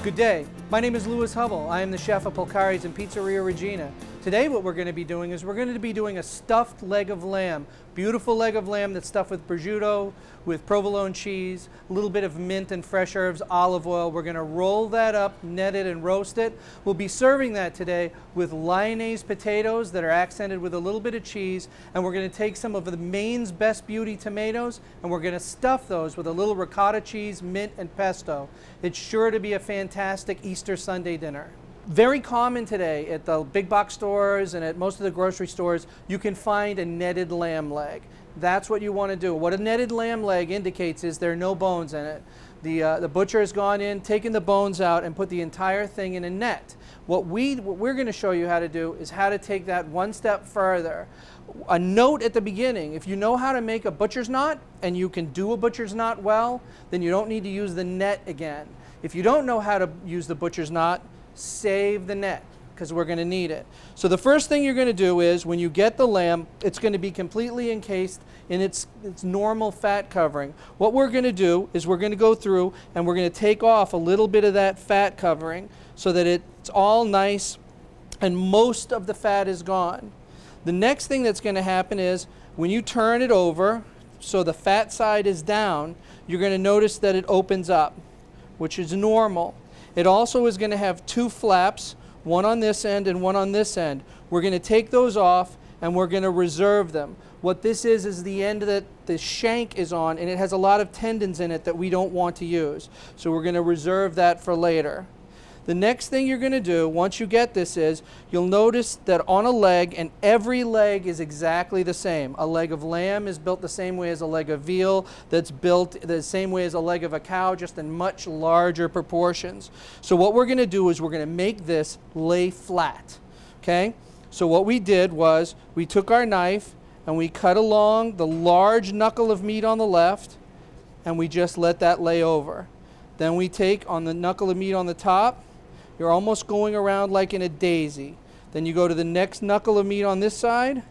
Good day. My name is Louis Hubble. I am the chef of Polcari's in Pizzaria, Regina. Today what we're going to be doing is we're going to be doing a stuffed leg of lamb. Beautiful leg of lamb that's stuffed with prosciutto, with provolone cheese, a little bit of mint and fresh herbs, olive oil. We're going to roll that up, net it, and roast it. We'll be serving that today with lyonnaise potatoes that are accented with a little bit of cheese, and we're going to take some of the Maine's Best Beauty tomatoes and we're going to stuff those with a little ricotta cheese, mint, and pesto. It's sure to be a fantastic Easter Sunday dinner. Very common today at the big box stores and at most of the grocery stores, you can find a netted lamb leg. That's what you want to do. What a netted lamb leg indicates is there are no bones in it. The butcher has gone in, taken the bones out, and put the entire thing in a net. What we're going to show you how to do is how to take that one step further. A note at the beginning: if you know how to make a butcher's knot and you can do a butcher's knot well, then you don't need to use the net again. If you don't know how to use the butcher's knot, save the net, because we're going to need it. So the first thing you're going to do is, when you get the lamb, it's going to be completely encased in its normal fat covering. What we're going to do is we're going to go through and we're going to take off a little bit of that fat covering so that it's all nice and most of the fat is gone. The next thing that's going to happen is, when you turn it over so the fat side is down, you're going to notice that it opens up, which is normal. It also is going to have two flaps, one on this end and one on this end. We're going to take those off and we're going to reserve them. What this is the end that the shank is on, and it has a lot of tendons in it that we don't want to use. So we're going to reserve that for later. The next thing you're going to do once you get this is, you'll notice that on a leg, and every leg is exactly the same. A leg of lamb is built the same way as a leg of veal, that's built the same way as a leg of a cow, just in much larger proportions. So what we're going to do is we're going to make this lay flat. Okay? So what we did was, we took our knife and we cut along the large knuckle of meat on the left, and we just let that lay over. Then we take on the knuckle of meat on the top. You're almost going around like in a daisy. Then you go to the next knuckle of meat on this side,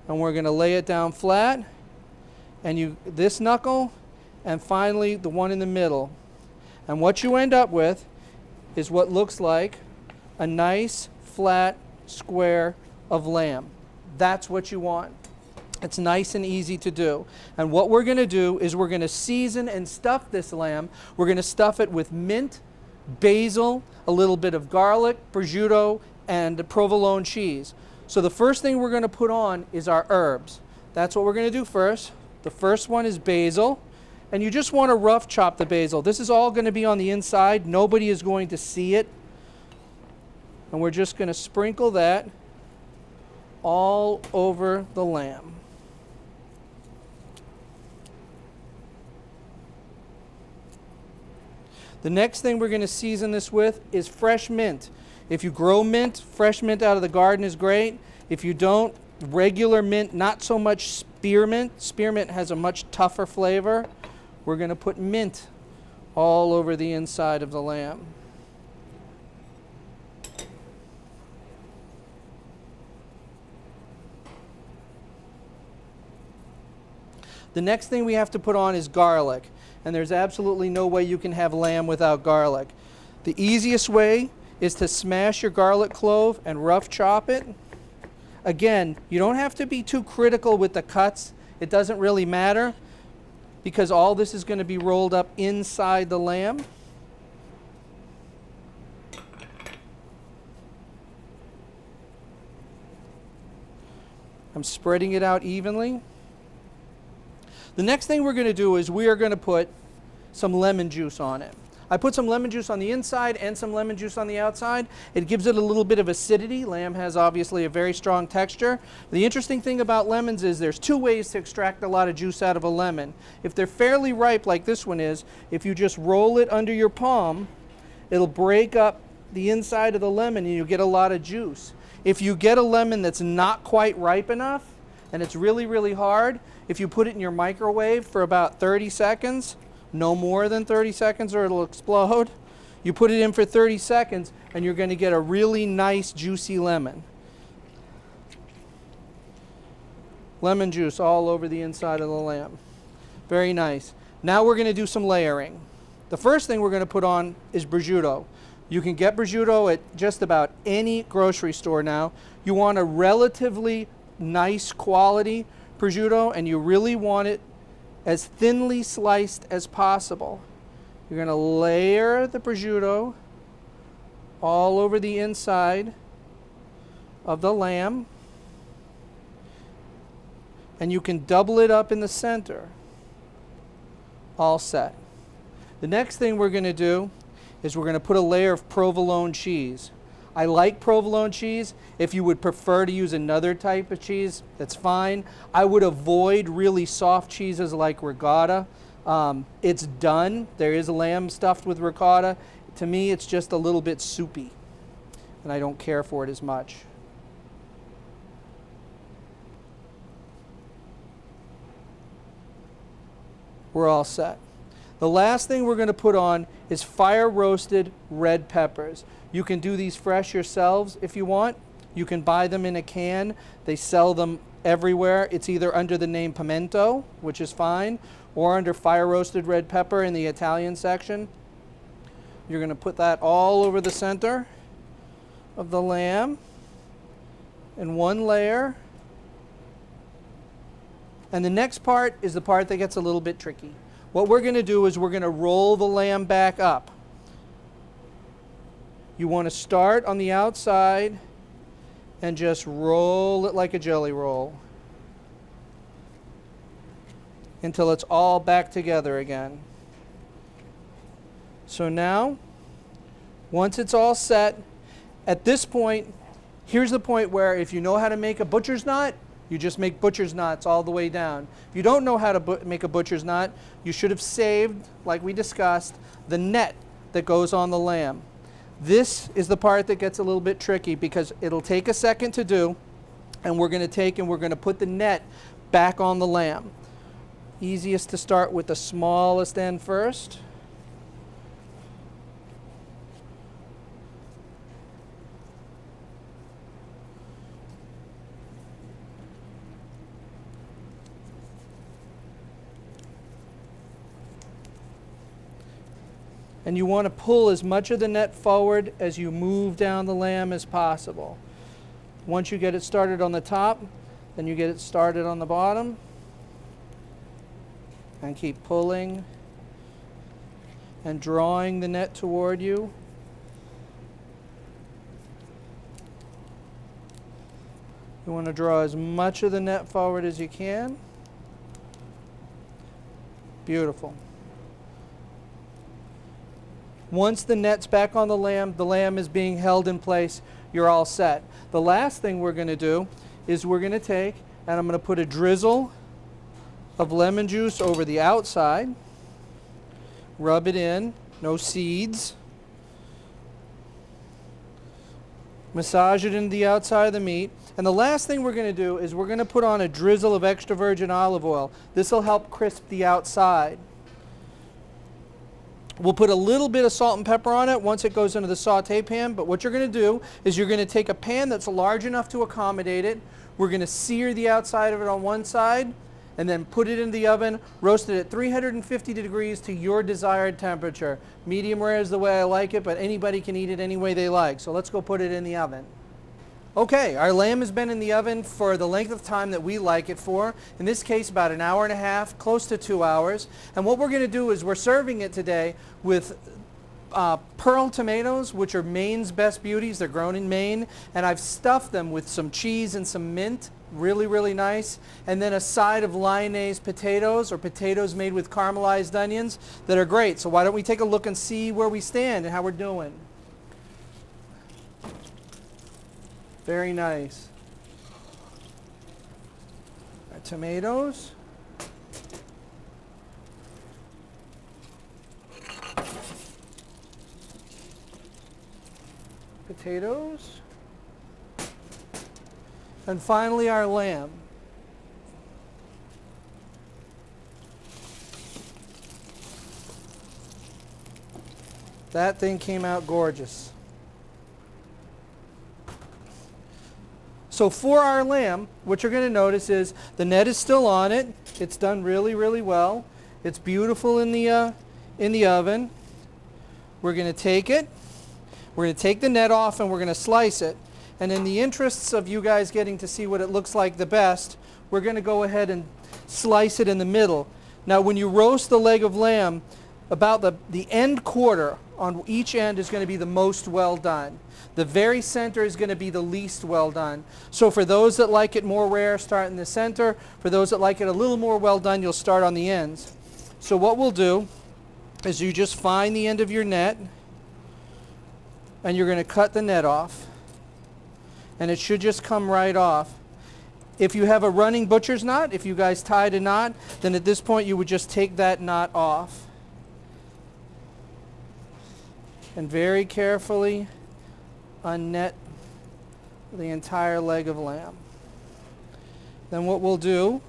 and we're going to lay it down flat. And this knuckle, and finally the one in the middle. And what you end up with is what looks like a nice flat square of lamb. That's what you want. It's nice and easy to do. And what we're going to do is we're going to season and stuff this lamb. We're going to stuff it with mint, basil, a little bit of garlic, prosciutto, and provolone cheese. So the first thing we're going to put on is our herbs. That's what we're going to do first. The first one is basil, and you just want to rough chop the basil. This is all going to be on the inside. Nobody is going to see it. And we're just going to sprinkle that all over the lamb. The next thing we're going to season this with is fresh mint. If you grow mint, fresh mint out of the garden is great. If you don't, regular mint, not so much spearmint. Spearmint has a much tougher flavor. We're going to put mint all over the inside of the lamb. The next thing we have to put on is garlic. And there's absolutely no way you can have lamb without garlic. The easiest way is to smash your garlic clove and rough chop it. Again, you don't have to be too critical with the cuts. It doesn't really matter, because all this is going to be rolled up inside the lamb. I'm spreading it out evenly. The next thing we're going to do is we are going to put some lemon juice on it. I put some lemon juice on the inside and some lemon juice on the outside. It gives it a little bit of acidity. Lamb has obviously a very strong texture. The interesting thing about lemons is there's two ways to extract a lot of juice out of a lemon. If they're fairly ripe, like this one is, if you just roll it under your palm, it'll break up the inside of the lemon and you'll get a lot of juice. If you get a lemon that's not quite ripe enough and it's really, really hard, if you put it in your microwave for about 30 seconds, no more than 30 seconds or it'll explode, you put it in for 30 seconds and you're going to get a really nice juicy lemon. Lemon juice all over the inside of the lamb. Very nice. Now we're going to do some layering. The first thing we're going to put on is prosciutto. You can get prosciutto at just about any grocery store now. You want a relatively nice quality prosciutto, and you really want it as thinly sliced as possible. You're going to layer the prosciutto all over the inside of the lamb, and you can double it up in the center. All set. The next thing we're going to do is we're going to put a layer of provolone cheese. I like provolone cheese. If you would prefer to use another type of cheese, that's fine. I would avoid really soft cheeses like ricotta. It's done. There is lamb stuffed with ricotta. To me, it's just a little bit soupy, and I don't care for it as much. We're all set. The last thing we're going to put on is fire roasted red peppers. You can do these fresh yourselves if you want. You can buy them in a can. They sell them everywhere. It's either under the name pimento, which is fine, or under fire roasted red pepper in the Italian section. You're going to put that all over the center of the lamb in one layer. And the next part is the part that gets a little bit tricky. What we're going to do is we're going to roll the lamb back up. You want to start on the outside and just roll it like a jelly roll until it's all back together again. So now, once it's all set, at this point, here's the point where if you know how to make a butcher's knot, you just make butcher's knots all the way down. If you don't know how to make a butcher's knot, you should have saved, like we discussed, the net that goes on the lamb. This is the part that gets a little bit tricky because it'll take a second to do, and we're going to put the net back on the lamb. Easiest to start with the smallest end first. And you want to pull as much of the net forward as you move down the lamb as possible. Once you get it started on the top, then you get it started on the bottom. And keep pulling and drawing the net toward you. You want to draw as much of the net forward as you can. Beautiful. Once the net's back on the lamb is being held in place, you're all set. The last thing we're going to do is we're going to take, and I'm going to put a drizzle of lemon juice over the outside. Rub it in, no seeds. Massage it into the outside of the meat. And the last thing we're going to do is we're going to put on a drizzle of extra virgin olive oil. This will help crisp the outside. We'll put a little bit of salt and pepper on it once it goes into the saute pan, but what you're going to do is you're going to take a pan that's large enough to accommodate it. We're going to sear the outside of it on one side and then put it in the oven, roast it at 350 degrees to your desired temperature. Medium rare is the way I like it, but anybody can eat it any way they like. So let's go put it in the oven. Okay, our lamb has been in the oven for the length of time that we like it for. In this case, about an hour and a half, close to 2 hours. And what we're going to do is we're serving it today with pearl tomatoes, which are Maine's best beauties. They're grown in Maine. And I've stuffed them with some cheese and some mint. Really, really nice. And then a side of lyonnaise potatoes, or potatoes made with caramelized onions, that are great. So why don't we take a look and see where we stand and how we're doing. Very nice. Our tomatoes. Potatoes. And finally our lamb. That thing came out gorgeous. So for our lamb, what you're going to notice is the net is still on it. It's done really, really well. It's beautiful in the oven. we're going to take it, we're going to take the net off and we're going to slice it. And in the interests of you guys getting to see what it looks like the best, we're going to go ahead and slice it in the middle. Now when you roast the leg of lamb, about the end quarter on each end is going to be the most well done. The very center is going to be the least well done. So for those that like it more rare, start in the center. For those that like it a little more well done, you'll start on the ends. So what we'll do is you just find the end of your net and you're going to cut the net off. And it should just come right off. If you have a running butcher's knot, if you guys tied a knot, then at this point you would just take that knot off. And very carefully unnet the entire leg of lamb. Then what we'll do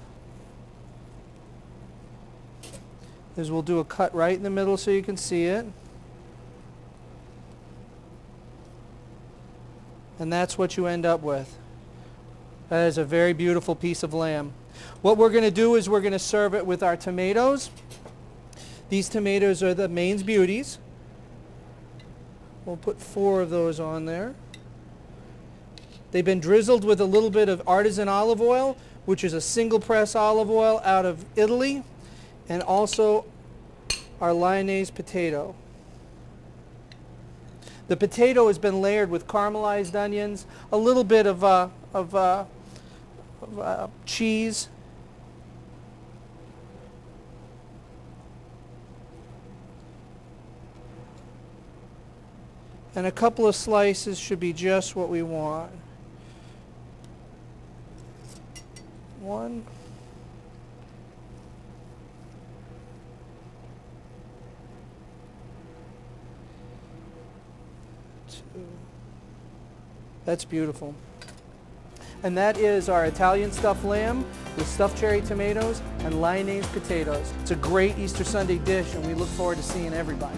is we'll do a cut right in the middle so you can see it. And that's what you end up with. That is a very beautiful piece of lamb. What we're going to do is we're going to serve it with our tomatoes. These tomatoes are the Maine's Beauties. We'll put 4 of those on there. They've been drizzled with a little bit of artisan olive oil, which is a single press olive oil out of Italy, and also our lyonnaise potato. The potato has been layered with caramelized onions, a little bit of cheese, and a couple of slices should be just what we want. 1. 2. That's beautiful. And that is our Italian stuffed lamb with stuffed cherry tomatoes and lyonnaise potatoes. It's a great Easter Sunday dish, and we look forward to seeing everybody.